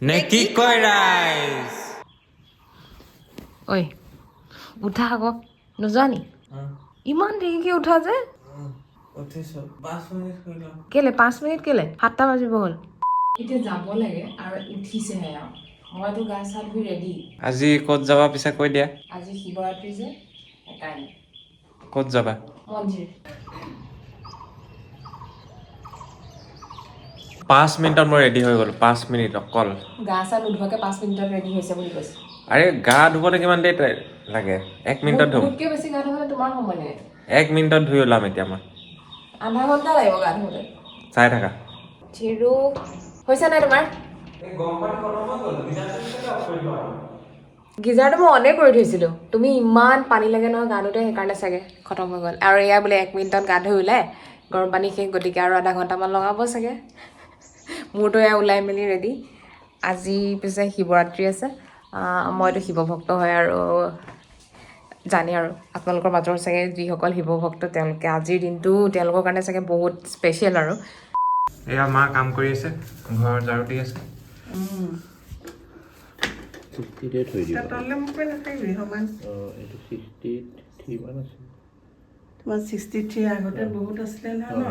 নে কি কয় ৰাইজ ঐ উঠা আকৌ নোযোৱা নি ইমান দেৰিকে উঠা যে উঠিছো 5 মিনিট শুইলো কেলে 5 মিনিট কেলে 7টা বাজিব হ'ল এতিয়া যাব লাগে আৰু উঠিছেহে আৰু মইতো গা চা ধুই ৰেডি আজি ক'ত যাবা পিছে কৈ দিয়া আজি শিৱৰাত্ৰি যে সেইকাৰণে ক'ত যাবা মন্দিৰ 5 মিনিটত মই ৰেডি হৈ গ'লো 5 মিনিট অকল গা চা নোধোৱাকে 5 মিনিটত ৰেডি হৈছে বুলি কৈছে আৰে গা ধুবলৈ কিমান দেৰি লাগে 1 মিনিটত ধুম মোতকৈ বেছি গা ধুবলৈ তোমাৰ সময় নাই 1 মিনিটত ধুই ওলাম এতিয়া মই আধা ঘণ্টা লাগিব গা ধুওঁতে চাই থাকা চিৰু হৈছে নাই তোমাৰ গিজাৰটো মই অনে কৰি থৈছিলোঁ তুমি ইমান পানী লাগে নহয় গা ধুওঁতে সেইকাৰণে চাগে খতম হৈ গ'ল আৰু এয়া বোলে 1 মিনিটত গা ধুই ওলাই গৰম পানী শেষ গতিকে আৰু আধা ঘণ্টামান লগাব চাগে মোৰতো এয়া ওলাই মেলি ৰেডি আজি পিছে শিৱৰাত্ৰি আছে মইতো শিৱ ভক্ত হয় আৰু জানে আৰু আপোনালোকৰ মাজৰ চাগে যিসকল শিৱ ভক্ত তেওঁলোকে আজিৰ দিনটো তেওঁলোকৰ কাৰণে চাগে বহুত স্পেচিয়েল আৰু এয়া মা কাম কৰি আছে ঘৰ ঝাৰু দি আছে 60 থৈ দিবা তলে মোক কৈ নাথাকিবি সমান এইটো 63 মান আছে তোমাৰ 63 আগতে বহুত আছিলে নহয় ন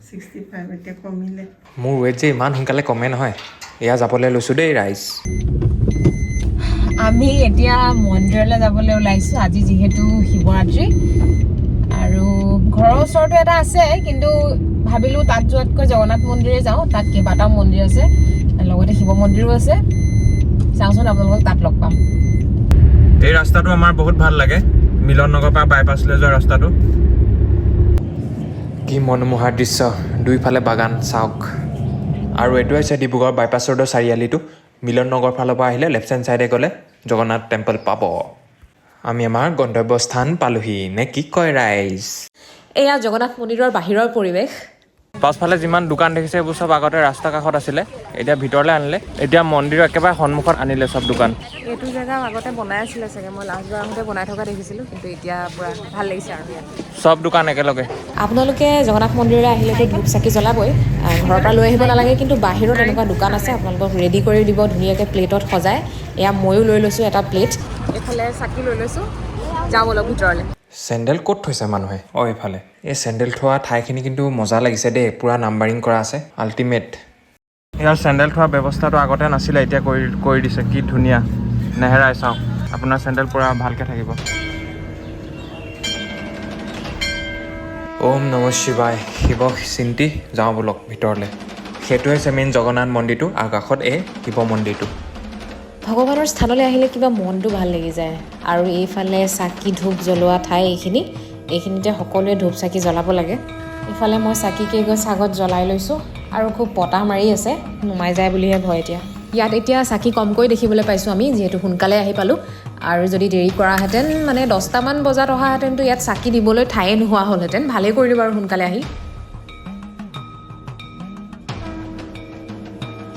65 এতিয়া কমিলে মোৰ ৱেট যে ইমান সোনকালে কমে নহয় এয়া যাবলৈ লৈছোঁ দেই ৰাইজ আমি এতিয়া মন্দিৰলৈ যাবলৈ ওলাইছোঁ আজি যিহেতু শিৱৰাত্ৰি আৰু ঘৰৰ ওচৰতো এটা আছে কিন্তু ভাবিলোঁ তাত যোৱাতকৈ জগন্নাথ মন্দিৰে যাওঁ তাত কেইবাটাও মন্দিৰ আছে লগতে শিৱ মন্দিৰো আছে চাওঁচোন আপোনালোকক তাত লগ পাম এই ৰাস্তাটো আমাৰ বহুত ভাল লাগে মিলন নগৰৰ পৰা বাইপাছলৈ যোৱা ৰাস্তাটো কি মনোমোহা দৃশ্য দুইফালে বাগান চাওক আৰু এইটো হৈছে ডিব্ৰুগড় বাইপাছ ৰোডৰ চাৰিআলিটো মিলন নগৰ ফালৰ পৰা আহিলে লেফ্ট হেণ্ড চাইডে গ'লে জগন্নাথ টেম্পল পাব আমি আমাৰ গন্তব্যস্থান পালোহি নে কি কয় ৰাইজ এয়া জগন্নাথ মন্দিৰৰ বাহিৰৰ পৰিৱেশ পাছফালে যিমান দোকান দেখিছে এইবোৰ চব আগতে ৰাস্তা কাষত আছিলে এতিয়া ভিতৰলৈ আনিলে এতিয়া মন্দিৰৰ একেবাৰে সন্মুখত আনিলে চব দোকান এইটো জেগা আগতে বনাই আছিলে চাগে মই লাষ্ট বাৰ আহোঁতে বনাই থকা দেখিছিলোঁ কিন্তু এতিয়া পূৰা ভাল লাগিছে আৰু চব দোকান একেলগে আপোনালোকে জগন্নাথ মন্দিৰলৈ আহিলেতো ধূপ চাকি জ্বলাবই ঘৰৰ পৰা লৈ আহিব নালাগে কিন্তু বাহিৰত এনেকুৱা দোকান আছে আপোনালোকক ৰেডি কৰি দিব ধুনীয়াকৈ প্লেটত সজাই এয়া ময়ো লৈ লৈছোঁ এটা প্লেট এইফালে চাকি লৈ লৈছোঁ যাওঁ অলপ ভিতৰলৈ চেণ্ডেল ক'ত থৈছে মানুহে এইফালে এই চেণ্ডেল থোৱা ঠাইখিনি কিন্তু মজা লাগিছে দেই পূৰা নাম্বাৰিং কৰা আছে আল্টিমেট ইয়াৰ চেণ্ডেল থোৱা ব্যৱস্থাটো আগতে নাছিলে এতিয়া কৰি দিছে কি ধুনীয়া নেহেৰাই চাওক আপোনাৰ চেণ্ডেল পূৰা ভালকৈ থাকিব ওম নমঃ শিৱায় শিৱ চিন্তি যাওঁ বলক ভিতৰলৈ সেইটো হৈছে মেইন জগন্নাথ মন্দিৰটো আৰু কাষত এই শিৱ মন্দিৰটো ভগৱানৰ স্থানলৈ আহিলে কিবা মনটো ভাল লাগি যায় আৰু এইফালে চাকি ধূপ জ্বলোৱা ঠাই এইখিনিতে সকলোৱে ধূপ চাকি জ্বলাব লাগে ইফালে মই চাকি কেইগছ আগত জ্বলাই লৈছোঁ আৰু খুব বতাহ মাৰি আছে নুমাই যায় বুলিহে ভয় ইয়াত এতিয়া চাকি কমকৈ দেখিবলৈ পাইছোঁ আমি যিহেতু সোনকালে আহি পালোঁ আৰু যদি দেৰি কৰাহেঁতেন মানে 10টামান বজাত অহাহেঁতেনতো ইয়াত চাকি দিবলৈ ঠায়ে নোহোৱা হ'লহেঁতেন ভালেই কৰিলোঁ বাৰু সোনকালে আহি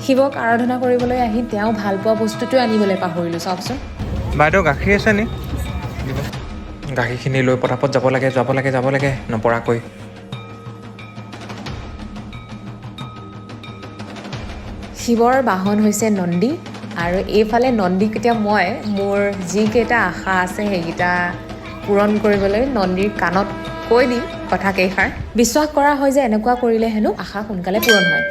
শিৱক আৰাধনা কৰিবলৈ আহি তেওঁ ভাল পোৱা বস্তুটোৱে আনিবলৈ পাহৰিলোঁ চাওকচোন বাইদেউ গাখীৰ আছে নি গাখীৰখিনি লৈ পটাপট যাব লাগে নপৰাকৈ শিৱৰ বাহন হৈছে নন্দী আৰু এইফালে নন্দীক এতিয়া মই মোৰ যিকেইটা আশা আছে সেইকেইটা পূৰণ কৰিবলৈ নন্দীৰ কাণত কৈ দিম কথা কেইষাৰ বিশ্বাস কৰা হয় যে এনেকুৱা কৰিলে হেনো আশা সোনকালে পূৰণ হয়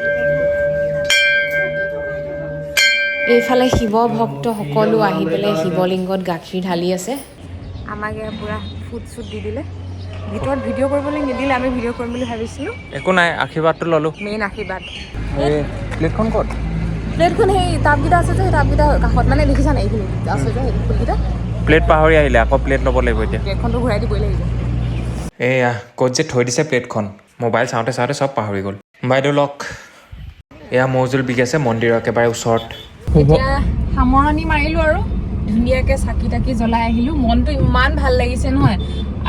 এইফালে শিৱ ভক্ত সকলো আহি পেলাই শিৱলিংগত গাখীৰ ঢালি আছে আমাক এয়া পূৰা ফুট চুট দি দিলে ভিতৰত ভিডিঅ' কৰিবলৈ নিদিলে আমি ভিডিঅ' কৰিম বুলি ভাবিছিলোঁ একো নাই আশীৰ্বাদটো ল'লোঁ মেইন আশীৰ্বাদ এই প্লেটখন ক'ত প্লেটখন সেই টাবকেইটা আছে যে সেই টাবকেইটা কাষত মানে দেখিছা নাই এইখিনি আছে যে সেই ফুলকেইটা প্লেট পাহৰি আহিলে আকৌ প্লেট ল'ব লাগিব এতিয়া প্লেটখনটো ঘূৰাই দিবই লাগিব এয়া ক'ত যে থৈ দিছে প্লেটখন মোবাইল চাওঁতে চব পাহৰি গ'ল বাইদেউ লওক এয়া মৌজোল বিকাইছে মন্দিৰৰ একেবাৰে ওচৰত এতিয়া সামৰণি মাৰিলোঁ আৰু ধুনীয়াকৈ চাকি তাকি জ্বলাই আহিলোঁ মনটো ইমান ভাল লাগিছে নহয়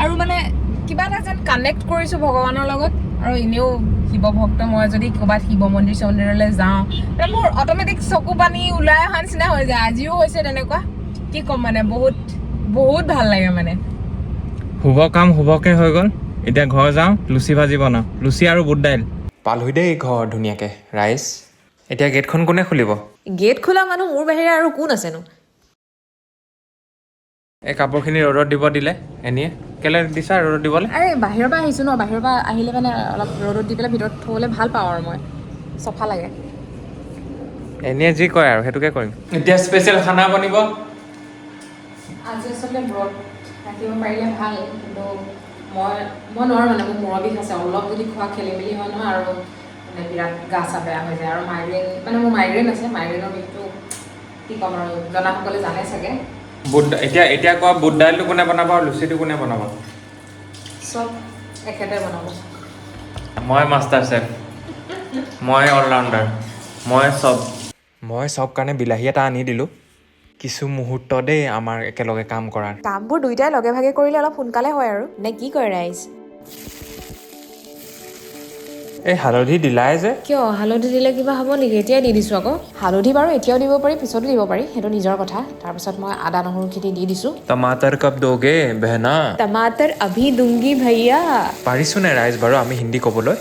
আৰু মানে কিবা এটা যেন কানেক্ট কৰিছোঁ ভগৱানৰ লগত আৰু এনেও শিৱ ভক্ত মই যদি ক'ৰবাত শিৱ মন্দিৰ চন্দিৰলৈ যাওঁ মোৰ অট'মেটিক চকু পানী ওলাই অহা নিচিনা হৈ যায় আজিও হৈছে তেনেকুৱা কি ক'ম মানে বহুত বহুত ভাল লাগে মানে শুভ কাম শুভকৈ হৈ গ'ল এতিয়া ঘৰ যাওঁ লুচি ভাজি বনাওঁ লুচি আৰু বুট দাইল পালোহি দেই ঘৰ ধুনীয়াকৈ ৰাইজ এতিয়া গেটখন কোনে খুলিব? গেট খোলা মানুহ মোৰ বাহিৰে আৰু কোন আছেনো? এই কাপোৰখিনি ৰ'দত দিব দিলে এনেয়ে কেলে দিছা ৰ'দত দিবলৈ? আৰে বাহিৰৰ পৰা আহিছোঁ ন, বাহিৰৰ পৰা আহিলে মানে অলপ ৰ'দত দি পেলাই ভিতৰত থ'বলৈ ভাল পাওঁ আৰু মই চফা লাগে। এনেই যি কয় আৰু সেইটোকে কৰিম। এতিয়া স্পেচিয়েল খানা বনিব। আজি আচলতে ব্ৰত ৰাখিব পাৰিলে ভাল, কিন্তু মই নোৱাৰোঁ মানে মোৰ মূৰৰ বিষ আছে। অলপ যদি খোৱা খেলি মেলি হয় নহয় আৰু মানে বিৰাট গা চা বেয়া হৈ যায়। আৰু মাইগ্ৰেইন মানে মোৰ মাইগ্ৰেইন আছে, মাইগ্ৰেইনৰ বিষটো কি ক'ম আৰু জনাসকলে জানে চাগে। এতিয়া কোৱা বুট দাইলটো কোনে বনাব আৰু লুচিটো কোনে বনাব? চব এখেতে বনাব। মই মাষ্টাৰ চেফ, মই অলৰাউণ্ডাৰ, মই চব কাৰণে বিলাহী এটা আনি দিলোঁ। কিছু মুহূৰ্ত দেই আমাৰ একেলগে কাম কৰাৰ। কামবোৰ দুইটাই লগে ভাগে কৰিলে অলপ সোনকালে হয় আৰু নে কি কয় ৰাইজ? এই হালধি দিলাই যে? কিয় হালধি দিলে কিবা হ'ব নেকি? এতিয়াই দি দিছোঁ আকৌ। হালধি বাৰু এতিয়াও দিব পাৰি, পিছতো দিব পাৰি, সেইটো নিজৰ কথা। তাৰপিছত মই আদা নহৰুখিনি দি দিছোঁ। টমাটাৰ কব দোগে বেহনা? টমাটাৰ আভি দুংগি ভাইয়া। পাৰিছোঁ নে ৰাইজ বাৰু আমি হিন্দী ক'বলৈ?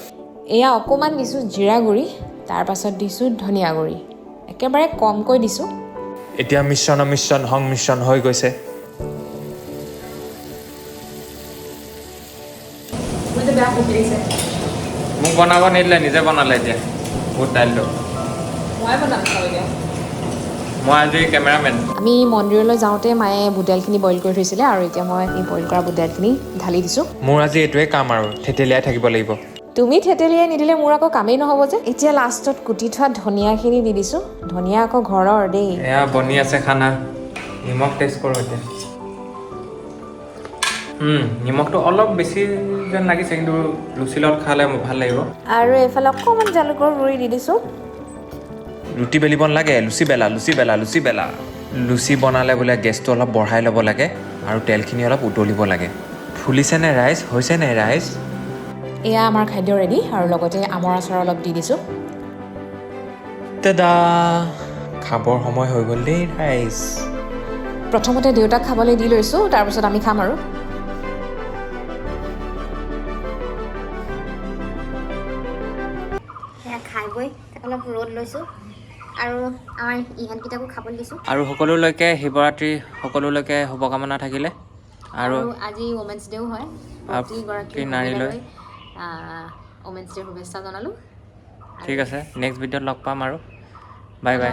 এয়া অকণমান দিছোঁ জিৰা গুড়ি, তাৰপাছত দিছোঁ ধনিয়া গুড়ি, একেবাৰে কমকৈ দিছোঁ। এতিয়া মিশ্ৰণ সংমিশ্ৰণ হৈ গৈছে। মোক বনাব নিদিলে, নিজে বনালে এতিয়া বুট দাইলটো। মই আজি কেমেৰামেন। আমি মন্দিৰলৈ যাওঁতে মায়ে বুট দাইলখিনি বইল কৰি থৈছিলে আৰু এতিয়া মই এই বইল কৰা বুট দাইলখিনি ঢালি দিছোঁ। মোৰ আজি এইটোৱে কাম আৰু থেতেলিয়াই থাকিব লাগিব। তুমি থেতেলিয়াই নিদিলে মোৰ আকৌ কামেই নহ'ব যে। এতিয়া লাষ্টত কুটি থোৱা ধনিয়াখিনি দি দিছোঁ। ধনিয়া আকৌ ঘৰৰ দেই। এয়া বনি আছে খানা, নিমখ টেষ্ট কৰোঁ এতিয়া। নিমখটো অলপ বেছি যেন লাগিছে, কিন্তু লুচিৰ লগত খালে ভাল লাগিব। আৰু এইফালে অকণমান জালুকৰ গুড়ি দি দিছোঁ। ৰুটি বেলিব নালাগে, লুচি বেলা। লুচি বনালে বোলে গেছটো অলপ বঢ়াই ল'ব লাগে আৰু তেলখিনি অলপ উতলিব লাগে। ফুলিছেনে ৰাইজ? হৈছেনে ৰাইজ? এয়া আমাৰ খাদ্য ৰেডি আৰু লগতে আমৰ আচাৰ অলপ দি দিছোঁ। দাদা খাবৰ সময় হৈ গ'ল দেই ৰাইজ। প্ৰথমতে দেউতাক খাবলৈ দি লৈছোঁ, তাৰপিছত আমি খাম আৰু। খাই বৈ অলপ ৰ'দ লৈছোঁ আৰু আমাৰ ইহঁতকেইটাকো খাবলৈ দিছোঁ। আৰু সকলোলৈকে শিৱৰাত্ৰি সকলোলৈকে শুভকামনা থাকিলে। আৰু আজি ওমেন্স ডেও হয়, প্ৰতিগৰাকী নাৰীলৈ ওমেন্স ডেৰ শুভেচ্ছা জনালোঁ। ঠিক আছে, নেক্সট ভিডিঅ'ত লগ পাম আৰু বাই বাই।